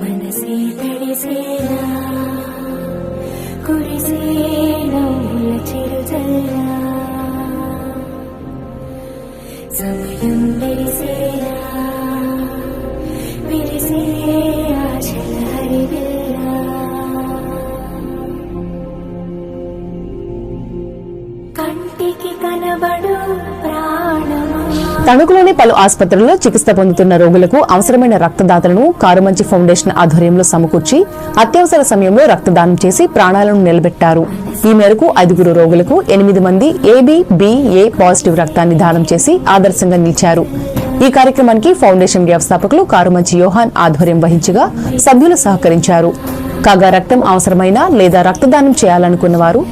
మనసే తడిసేలా కురిసే నవ్వుల చిరుజల్లా సమయం మెరిసేలా విరిసే ఆశల హరివిల్లా కంటికి కనబడు ప్రాణమా. తణుకులోని పలు ఆసుపత్రుల్లో చికిత్స పొందుతున్న రోగులకు అవసరమైన రక్తదాతలను కారుమంచి ఫౌండేషన్ ఆధ్వర్యంలో సమకూర్చి అత్యవసర సమయంలో రక్తదానం చేసి ప్రాణాలను నిలబెట్టారు. ఈ మేరకు 5 రోగులకు 8 మంది ఏబీ బి-ఏ పాజిటివ్ రక్తాన్ని దానం చేసి ఆదర్శంగా నిలిచారు. ఈ కార్యక్రమానికి ఫౌండేషన్ వ్యవస్థాపకులు కారుమంచి యోహాన్ ఆధ్వర్యం వహించగా సభ్యులు సహకరించారు. కాగా రక్తం అవసరమైన లేదా రక్తదానం చేయాలనుకున్న వారు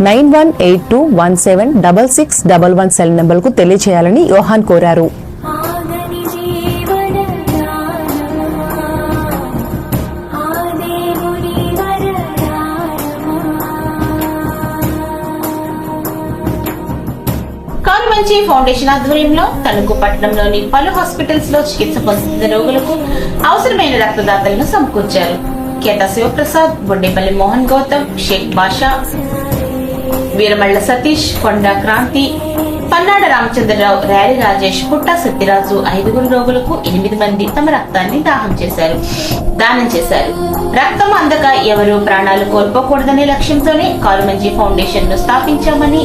9182176611 సెల్ నంబర్కు తెలియజేయాలని యోహాన్ కోరారు. ఆగని జీవన గానమా, ఆ దేవుని వరదానమా. కారుమంచి ఫౌండేషన్ ఆధ్వర్యంలో తణుకు పట్టణంలోని పలు హాస్పిటల్స్ లో చికిత్స పొందుతున్న రోగులకు అవసరమైన రక్తదాతలను సమకూర్చారు. కేతా శివప్రసాద్, బొడ్డేపల్లి మోహన్ గౌతమ్, షేక్ బాషా, వీరమళ్ల సతీష్, కొండా క్రాంతి, పన్నాడ రామచంద్రరావు, ర్యాలి రాజేష్, పుట్టా సత్యరాజు 5 రోగులకు 8 మంది తమ రక్తాన్ని దానం చేశారు. రక్తం అందక ఎవరూ ప్రాణాలు కోల్పోకూడదనే లక్ష్యంతోనే కారుమంచి ఫౌండేషన్ ను స్థాపించామని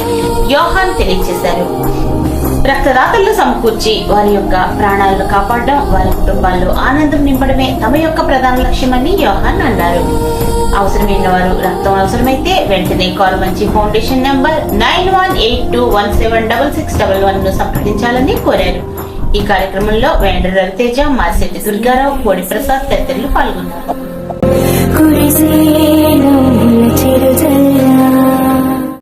యోహాన్ తెలియజేశారు. రక్తదాతలను సమకూర్చి వారి యొక్క ప్రాణాలను కాపాడడం, వారి కుటుంబాల్లో ఆనందం నింపడమే తమ యొక్క ప్రధాన లక్ష్యమని యోహాన్ అన్నారు. అవసరమైన వారు రక్తం అవసరమైతే వెంటనే కారుమంచి ఫౌండేషన్ నంబర్ 9182176611 ను సంప్రదించాలని కోరారు. ఈ కార్యక్రమంలో వేండ్ర రవితేజ, మారిశెట్టి దుర్గారావు, కోడి ప్రసాద్ తదితరులు పాల్గొన్నారు.